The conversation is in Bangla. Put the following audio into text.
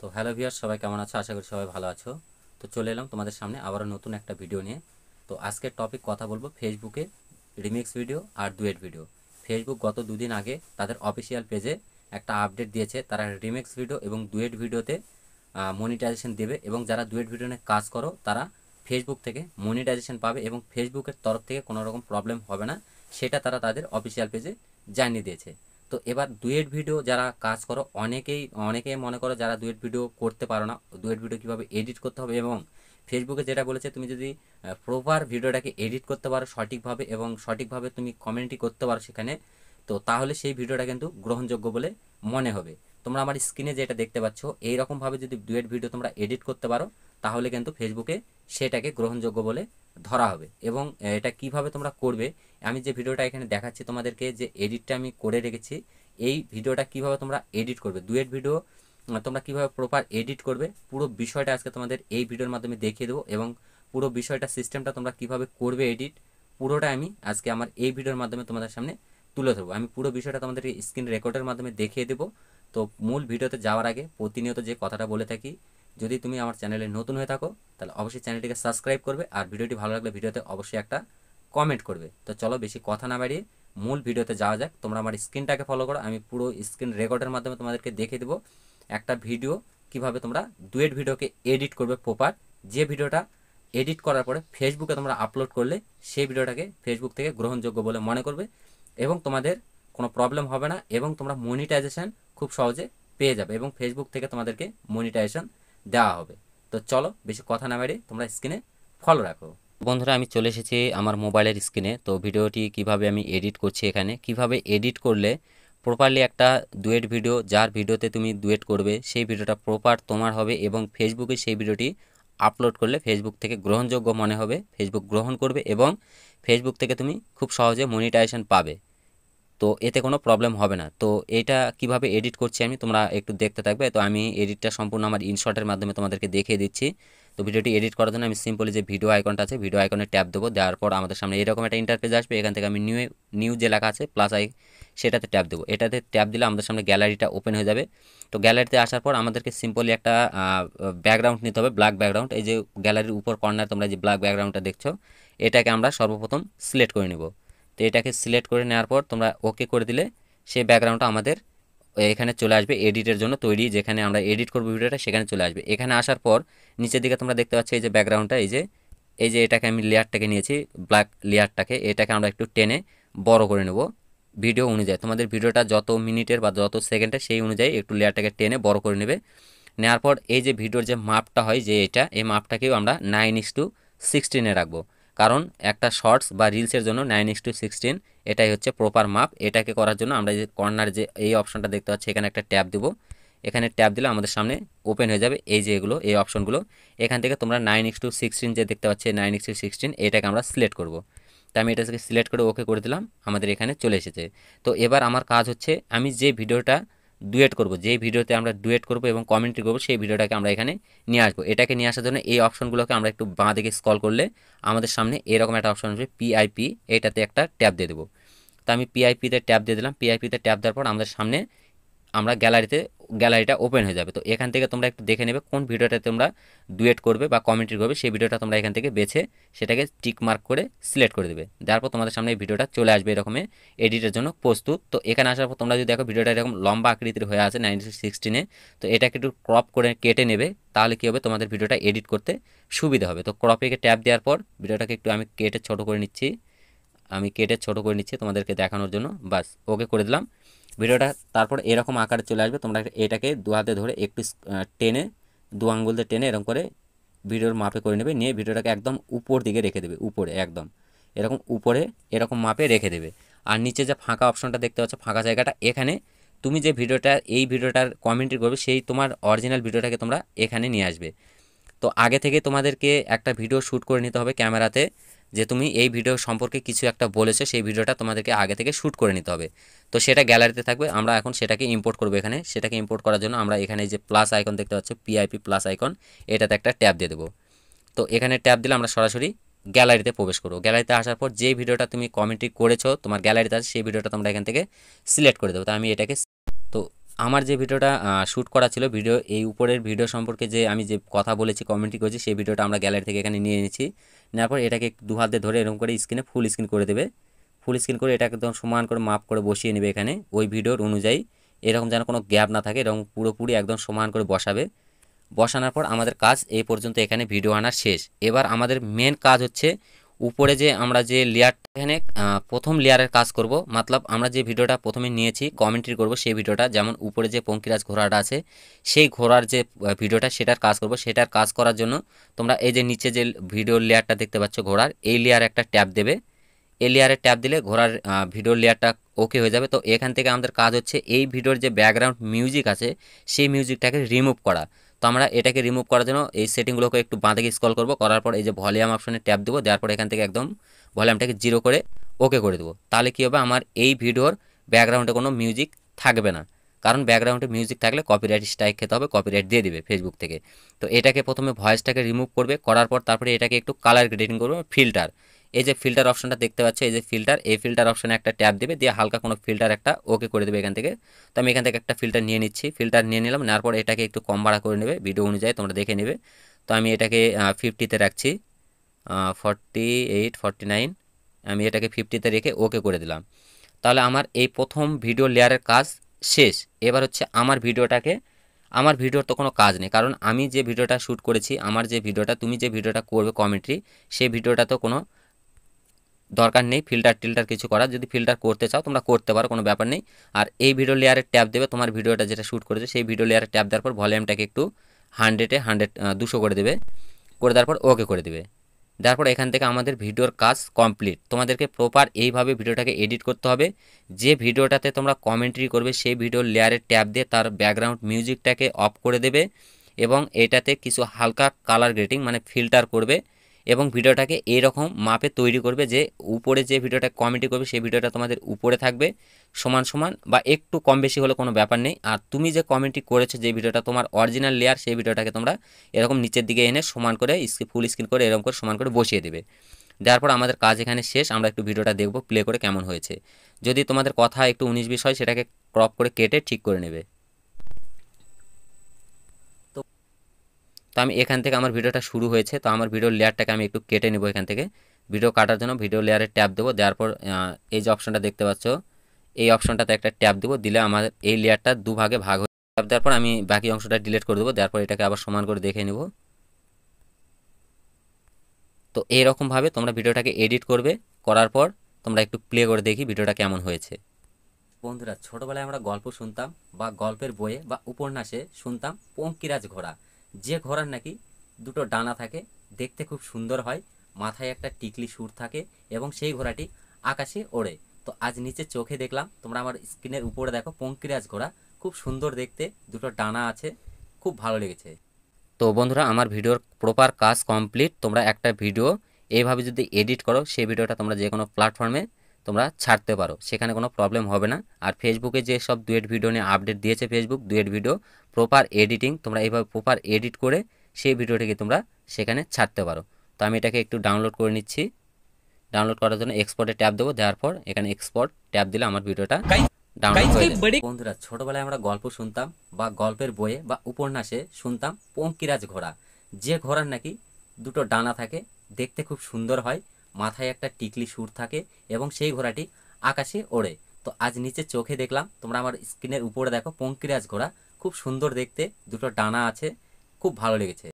তো হ্যালো ভিউয়ার্স, সবাই কেমন আছো? আশা করি সবাই ভালো আছো। তো চলে এলাম তোমাদের সামনে আবারও নতুন একটা ভিডিও নিয়ে। তো আজকের টপিক কথা বলবো ফেসবুকে রিমিক্স ভিডিও আর ডুয়েট ভিডিও। ফেসবুক গত দুদিন আগে তাদের অফিসিয়াল পেজে একটা আপডেট দিয়েছে, তারা রিমিক্স ভিডিও এবং ডুয়েট ভিডিওতে মনিটাইজেশন দেবে, এবং যারা ডুয়েট ভিডিও নিয়ে কাজ করো তারা ফেসবুক থেকে মনিটাইজেশন পাবে এবং ফেসবুকের তরফ থেকে কোনো রকম প্রবলেম হবে না, সেটা তারা তাদের অফিসিয়াল পেজে জানিয়ে দিয়েছে। তো এবার ডুয়েট ভিডিও যারা কাজ করো অনেকেই মনে করো যারা ডুয়েট ভিডিও করতে পারো না, ডুয়েট ভিডিও কীভাবে এডিট করতে হবে, এবং ফেসবুকে যেটা বলেছে তুমি যদি প্রপার ভিডিওটাকে এডিট করতে পারো সঠিকভাবে এবং সঠিকভাবে তুমি কমেন্টই করতে পারো সেখানে, তো তাহলে সেই ভিডিওটা কিন্তু গ্রহণযোগ্য বলে মনে হবে। তোমরা আমার স্ক্রিনে যেটা দেখতে পাচ্ছ এইরকমভাবে যদি ডুয়েট ভিডিও তোমরা এডিট করতে পারো তাহলে কিন্তু ফেসবুকে সেটাকে গ্রহণযোগ্য বলে ধরা হবে। এবং এটা কিভাবে তোমরা করবে, আমি যে ভিডিওটা এখানে দেখাচ্ছি তোমাদেরকে, যে এডিটটা আমি করে রেখেছি, এই ভিডিওটা কিভাবে তোমরা এডিট করবে, ডুয়েট ভিডিও তোমরা কিভাবে প্রপার এডিট করবে, পুরো বিষয়টা আজকে তোমাদের এই ভিডিওর মাধ্যমে দেখিয়ে দেবো। এবং পুরো বিষয়টা সিস্টেমটা তোমরা কিভাবে করবে এডিট, পুরোটা আমি আজকে আমার এই ভিডিওর মাধ্যমে তোমাদের সামনে তুলে ধরবো। আমি পুরো বিষয়টা তোমাদেরকে স্ক্রিন রেকর্ডের মাধ্যমে দেখিয়ে দেবো। তো মূল ভিডিওতে যাওয়ার আগে প্রতিনিয়ত যে কথাটা বলে থাকি, যদি তুমি আমার চ্যানেলে নতুন হয়ে থাকো তাহলে অবশ্যই চ্যানেলটিকে সাবস্ক্রাইব করবে, আর ভিডিওটি ভালো লাগলে ভিডিওতে অবশ্যই একটা কমেন্ট করবে। তো চলো বেশি কথা না বাড়িয়ে মূল ভিডিওতে যাওয়া যাক। তোমরা আমার স্ক্রিনটাকে ফলো করো, আমি পুরো স্ক্রিন রেকর্ডের মাধ্যমে তোমাদেরকে দেখিয়ে দেবো একটা ভিডিও কিভাবে তোমরা ডুয়েট ভিডিওকে এডিট করবে প্রপার, যে ভিডিওটা এডিট করার পরে ফেসবুকে তোমরা আপলোড করলে সেই ভিডিওটাকে ফেসবুক থেকে গ্রহণযোগ্য বলে মনে করবে এবং তোমাদের কোনো প্রবলেম হবে না, এবং তোমরা মনিটাইজেশন খুব সহজে পেয়ে যাবে এবং ফেসবুক থেকে তোমাদেরকে মনিটাইজেশন দেওয়া হবে। তো চলো বেশি কথা না বাড়িয়ে তোমরা স্ক্রিনে ফলো রাখো। বন্ধুরা, আমি চলে এসেছি আমার মোবাইলের স্ক্রিনে। তো ভিডিওটি কিভাবে আমি এডিট করছি, এখানে কিভাবে এডিট করলে প্রপারলি একটা ডুয়েট ভিডিও, যার ভিডিওতে তুমি ডুয়েট করবে সেই ভিডিওটা প্রপার তোমার হবে এবং ফেসবুকে সেই ভিডিওটি আপলোড করলে ফেসবুক থেকে গ্রহণযোগ্য মনে হবে, ফেসবুক গ্রহণ করবে এবং ফেসবুক থেকে তুমি খুব সহজে মনিটাইজেশন পাবে। তো এতে কোনো প্রবলেম হবে না। তো এটা কিভাবে এডিট করছি আমি, তোমরা একটু দেখতে থাকবে। তো আমি এডিটটা সম্পূর্ণ আমার ইনশটের মাধ্যমে তোমাদেরকে দেখিয়ে দিচ্ছি। তো ভিডিওটি এডিট করার জন্য আমি সিম্পলি যে ভিডিও আইকনটা আছে, ভিডিও আইকনে ট্যাপ দেবো, দেওয়ার পর আমাদের সামনে এরকম একটা ইন্টারফেস আসবে। এখান থেকে আমি নিউ যে লেখা আছে প্লাস সেটাতে ট্যাপ দেবো। এটাতে ট্যাপ দিলে আমাদের সামনে গ্যালারিটা ওপেন হয়ে যাবে। তো গ্যালারিতে আসার পর আমাদেরকে সিম্পলি একটা ব্যাকগ্রাউন্ড নিতে হবে, ব্ল্যাক ব্যাকগ্রাউন্ড। এই যে গ্যালারির উপর কর্নার তোমরা যে ব্ল্যাক ব্যাকগ্রাউন্ডটা দেখছো, এটাকে আমরা সর্বপ্রথম সিলেক্ট করে নেব। তো এটাকে সিলেক্ট করে নেওয়ার পর তোমরা ওকে করে দিলে সেই ব্যাকগ্রাউন্ডটা আমাদের এখানে চলে আসবে এডিটের জন্য তৈরি, যেখানে আমরা এডিট করবো ভিডিওটা সেখানে চলে আসবে। এখানে আসার পর নিচের দিকে তোমরা দেখতে পাচ্ছ এই যে ব্যাকগ্রাউন্ডটা, এই যে এটাকে আমি লেয়ারটাকে নিয়েছি, ব্ল্যাক লেয়ারটাকে, এটাকে আমরা একটু টেনে বড় করে নেব ভিডিও অনুযায়ী। তোমাদের ভিডিওটা যত মিনিটের বা যত সেকেন্ডের সেই অনুযায়ী একটু লেয়ারটাকে টেনে বড় করে নেবে। নেওয়ার পর এই যে ভিডিওর যে মাপটা হয়, যে এই মাপটাকেও আমরা 9:16 রাখবো, কারণ একটা শর্টস বা রিলসের জন্য 9:16 এটাই হচ্ছে প্রপার মাপ। এটাকে করার জন্য আমরা যে কর্নার যে এই অপশনটা দেখতে পাচ্ছি, এখানে একটা ট্যাপ দেবো। এখানে ট্যাপ দিলে আমাদের সামনে ওপেন হয়ে যাবে এই যে এগুলো, এই অপশনগুলো। এখান থেকে তোমরা 9:16 যে দেখতে পাচ্ছি, 9:16 এটাকে আমরা সিলেক্ট করব। তো আমি এটাকে সিলেক্ট করে ওকে করে দিলাম, আমাদের এখানে চলে এসেছে। তো এবার আমার কাজ হচ্ছে, আমি যে ভিডিওটা ডুয়েট করব, যেই ভিডিওতে আমরা ডুয়েট করব এবং কমেন্ট্রি করব, সেই ভিডিওটাকে আমরা এখানে নিয়ে আসবো। এটাকে নিয়ে আসার জন্য এই অপশনগুলোকে আমরা একটু বাঁ দিকে স্ক্রল করলে আমাদের সামনে এরকম একটা অপশন আসবে পিআইপি, এটাতে একটা ট্যাপ দিয়ে দেবো। তো আমি পিআইপিতে ট্যাপ দিয়ে দিলাম। পিআইপিতে ট্যাপ দেওয়ার পর আমাদের সামনে আমরা গ্যালারিটা ওপেন হয়ে যাবে। তো এখান থেকে তোমরা একটু দেখে নেবে কোন ভিডিওটা তোমরা ডুয়েট করবে বা কমেন্ট্রি করবে, সেই ভিডিওটা তোমরা এখান থেকে বেছে সেটাকে টিক মার্ক করে সিলেক্ট করে দেবে। দেওয়ার পর তোমাদের সামনে এই ভিডিওটা চলে আসবে এরকমই এডিটের জন্য প্রস্তুত। তো এখানে আসার পর তোমরা যদি দেখো ভিডিওটা এরকম লম্বা আকৃতির হয়ে আছে 9:16, তো এটাকে একটু ক্রপ করে কেটে নেবে, তাহলে কী হবে তোমাদের ভিডিওটা এডিট করতে সুবিধা হবে। তো ক্রপে ট্যাপ দেওয়ার পর ভিডিওটাকে একটু আমি কেটে ছোট করে নিচ্ছি তোমাদেরকে দেখানোর জন্য, বাস ওকে করে দিলাম ভিডিওটা। তারপর এরকম আকারে চলে আসবে। তোমরা এটাকে দু হাতে ধরে একটু টেনে, দু আঙ্গুল দিয়ে টেনে এরকম করে ভিডিওর মাপে করে নেবে, নিয়ে ভিডিওটাকে একদম উপর দিকে রেখে দেবে, উপরে একদম এরকম উপরে এরকম মাপে রেখে দেবে। আর নিচে যে ফাঁকা অপশনটা দেখতে পাচ্ছ, ফাঁকা জায়গাটা, এখানে তুমি যে এই ভিডিওটার কমেন্ট্রি করবে সেই তোমার অরিজিনাল ভিডিওটাকে তোমরা এখানে নিয়ে আসবে। তো আগে থেকে তোমাদেরকে একটা ভিডিও শ্যুট করে নিতে হবে ক্যামেরাতে, যে তুমি এই ভিডিও সম্পর্কে কিছু একটা বলেছো, সেই ভিডিওটা তোমাদেরকে আগে থেকে শ্যুট করে নিতে হবে। তো সেটা গ্যালারিতে থাকবে, আমরা এখন সেটাকে ইম্পোর্ট করবো। এখানে সেটাকে ইম্পোর্ট করার জন্য আমরা এখানে যে প্লাস আইকন দেখতে পাচ্ছ, পিআইপি প্লাস আইকন, এটাতে একটা ট্যাপ দিয়ে দেবো। তো এখানে ট্যাপ দিলে আমরা সরাসরি গ্যালারিতে প্রবেশ করবো। গ্যালারিতে আসার পর যে ভিডিওটা তুমি কমেন্ট্রি করেছো তোমার গ্যালারিতে আছে, সেই ভিডিওটা তোমরা এখান থেকে সিলেক্ট করে দেবো। তো আমি এটাকে, তো আমার যে ভিডিওটা শ্যুট করা ছিল, ভিডিও এই উপরের ভিডিও সম্পর্কে যে আমি যে কথা বলেছি, কমেন্টই করেছি, সেই ভিডিওটা আমরা গ্যালারি থেকে এখানে নিয়ে নিয়েছি। নেওয়ার পর এটাকে দু হাত দিয়ে ধরে এরকম করে স্ক্রিনে ফুল স্ক্রিন করে দেবে। ফুল স্ক্রিন করে এটাকে একদম সমান করে মাপ করে বসিয়ে নেবে এখানে ওই ভিডিওর অনুযায়ী। এরকম যেন কোনো গ্যাপ না থাকে, এরকম পুরোপুরি একদম সমান করে বসাবে। বসানোর পর আমাদের কাজ এই পর্যন্ত, এখানে ভিডিও আনা শেষ। এবার আমাদের মেন কাজ হচ্ছে উপরে যে আমরা যে লেয়ার, এখানে প্রথম লেয়ারের কাজ করব। মতলব আমরা যে ভিডিওটা প্রথমে নিয়েছি কমেন্ট্রি করব সেই ভিডিওটা, যেমন উপরে যে পঙ্কিরাজ ঘোড়াটা আছে সেই ঘোড়ার যে ভিডিওটা সেটার কাজ করব। সেটার কাজ করার জন্য তোমরা এই যে নিচে যে ভিডিও লেয়ারটা দেখতে পাচ্ছ ঘোড়ার, এই লেয়ারে একটা ট্যাব দেবে। এই লেয়ারে ট্যাব দিলে ঘোড়ার ভিডিও লেয়ারটা ওকে হয়ে যাবে। তো এখান থেকে আমাদের কাজ হচ্ছে এই ভিডিওর যে ব্যাকগ্রাউন্ড মিউজিক আছে সেই মিউজিকটাকে রিমুভ করা। তো আমরা এটাকে রিমুভ করার জন্য এই সেটিংগুলোকে একটু বাঁ দিকে স্ক্রল করব, করার পর এই যে ভলিউম অপশনে ট্যাপ দেবো, দেওয়ার পর এখান থেকে একদম ভলিউমটাকে 0 করে ওকে করে দেবো। তাহলে কী হবে, আমার এই ভিডিওর ব্যাকগ্রাউন্ডে কোনো মিউজিক থাকবে না। কারণ ব্যাকগ্রাউন্ডে মিউজিক থাকলে কপিরাইট স্ট্রাইক খেতে হবে, কপিরাইট দিয়ে দিবে ফেসবুক থেকে। তো এটাকে প্রথমে ভয়েসটাকে রিমুভ করবে, করার পর তারপরে এটাকে একটু কালার গ্রেডিং করবে, ফিল্টার। এই যে ফিল্টার অপশনটা দেখতে পাচ্ছ, এই যে ফিল্টার, এই ফিল্টার অপশনে একটা ট্যাপ দেবে, দিয়ে হালকা কোনো ফিল্টার একটা ওকে করে দেবে এখান থেকে। তো আমি এখান থেকে একটা ফিল্টার নিয়ে নিচ্ছি, ফিল্টার নিয়ে নিলাম। নেওয়ার পর এটাকে একটু কম বাড়া করে নেবে ভিডিও অনুযায়ী, তোমরা দেখে নেবে। তো আমি এটাকে 50-তে রাখছি, 48, 49, আমি এটাকে 50-তে রেখে ওকে করে দিলাম। তাহলে আমার এই প্রথম ভিডিও লেয়ারের কাজ শেষ। এবার হচ্ছে আমার ভিডিওটাকে, আমার ভিডিওর তো কোনো কাজ নেই, কারণ আমি যে ভিডিওটা শ্যুট করেছি, আমার যে ভিডিওটা, তুমি যে ভিডিওটা করবে কমেন্ট্রি, সেই ভিডিওটা তো কোনো দরকার নেই ফিল্টার টিল্টার কিছু করার। যদি ফিল্টার করতে চাও তোমরা করতে পারো, কোনো ব্যাপার নেই। আর এই ভিডিও লেয়ারে ট্যাপ দেবে, তোমার ভিডিওটা যেটা শ্যুট করেছে সেই ভিডিও লেয়ারে ট্যাপ দেওয়ার পর ভলিউমটাকে একটু 200 করে দেবে, করে দেওয়ার পর ওকে করে দেবে। দেওয়ার পর এখান থেকে আমাদের ভিডিওর কাজ কমপ্লিট। তোমাদেরকে প্রপার এইভাবে ভিডিওটাকে এডিট করতে হবে। যে ভিডিওটাতে তোমরা কমেন্ট্রি করবে সেই ভিডিওর লেয়ারে ট্যাপ দিয়ে তার ব্যাকগ্রাউন্ড মিউজিকটাকে অফ করে দেবে, এবং এটাতে কিছু হালকা কালার গ্রেডিং মানে ফিল্টার করবে, এবং ভিডিওটাকে এইরকম মাপে তৈরি করবে যে উপরে যে ভিডিওটা কমেন্ট্রি করবে সেই ভিডিওটা তোমাদের উপরে থাকবে সমান সমান, বা একটু কম বেশি হলে কোনো ব্যাপার নেই। আর তুমি যে কমেন্ট্রি করেছো যে ভিডিওটা তোমার অরিজিনাল লেয়ার, সেই ভিডিওটাকে তোমরা এরকম নিচের দিকে এনে সমান করে ফুল স্ক্রিন করে এরকম করে সমান করে বসিয়ে দেবে। দেওয়ার পর আমাদের কাজ এখানে শেষ। আমরা একটু ভিডিওটা দেখব প্লে করে কেমন হয়েছে। যদি তোমাদের কথা একটু 19-20 হয় সেটাকে ক্রপ করে কেটে ঠিক করে নেবে। তো আমি এখান থেকে, আমার ভিডিওটা শুরু হয়েছে, তো আমার ভিডিও লেয়ারটাকে আমি একটু কেটে নেব এখান থেকে। ভিডিও কাটার জন্য ভিডিও লেয়ারে ট্যাপ দেবো, দেওয়ার পর এই যে অপশনটা দেখতে পাচ্ছ এই অপশনটাতে একটা ট্যাপ দেবো, দিলে আমার এই লেয়ারটা দুভাগে ভাগ হয়ে ট্যাপ দেওয়ার পর আমি বাকি অংশটা ডিলিট করে দেবো। দেওয়ার পর এটাকে আবার সমান করে দেখে নেব। তো এইরকমভাবে তোমরা ভিডিওটাকে এডিট করবে, করার পর তোমরা একটু প্লে করে দেখি ভিডিওটা কেমন হয়েছে। বন্ধুরা, ছোটবেলায় আমরা গল্প শুনতাম বা গল্পের বইয়ে বা উপন্যাসে শুনতাম পঙ্কিরাজ ঘোড়া, যে ঘোড়ার নাকি দুটো ডানা থাকে, দেখতে খুব সুন্দর হয়, মাথায় একটা টিকলি সুর থাকে, এবং সেই ঘোড়াটি আকাশে ওড়ে। তো আজ নিচে চোখে দেখলাম, তোমরা আমার স্ক্রিনের উপরে দেখো পঙ্কিরাজ ঘোড়া, খুব সুন্দর দেখতে, দুটো ডানা আছে, খুব ভালো লেগেছে। তো বন্ধুরা, আমার ভিডিওর প্রপার কাজ কমপ্লিট। তোমরা একটা ভিডিও এইভাবে যদি এডিট করো, সেই ভিডিওটা তোমরা যে কোনো প্ল্যাটফর্মে তোমরা ছাড়তে পারো, সেখানে কোনো প্রবলেম হবে না। আর ফেসবুকে যে সব ডুয়েট ভিডিও নিয়ে আপডেট দিয়েছে Facebook, duet video proper editing, তোমরা এইভাবে প্রপার এডিট করে সেই ভিডিওটিকে তোমরা সেখানে ছাড়তে পারো। তো আমি এটাকে একটু ডাউনলোড করে নিচ্ছি। ডাউনলোড করার জন্য এক্সপোর্টে ট্যাপ দেবো, দেওয়ার পর এখানে এক্সপোর্ট ট্যাপ দিলে আমার ভিডিওটা ডাউনলোড হয়ে যাবে। বন্ধুরা, ছোটবেলায় আমরা গল্প শুনতাম বা গল্পের বইয়ে বা উপন্যাসে শুনতাম পঙ্কিরাজ ঘোড়া, যে ঘোড়ার নাকি দুটো ডানা থাকে, দেখতে খুব সুন্দর হয়, মাথায় একটা টিকলি সুর থাকে, এবং সেই ঘোড়াটি আকাশে ওড়ে। তো আজ নিচে চোখে দেখলাম, তোমরা আমার স্ক্রিনের উপরে দেখো পঙ্কিরাজ ঘোড়া, খুব সুন্দর দেখতে, দুটো ডানা আছে, খুব ভালো লেগেছে।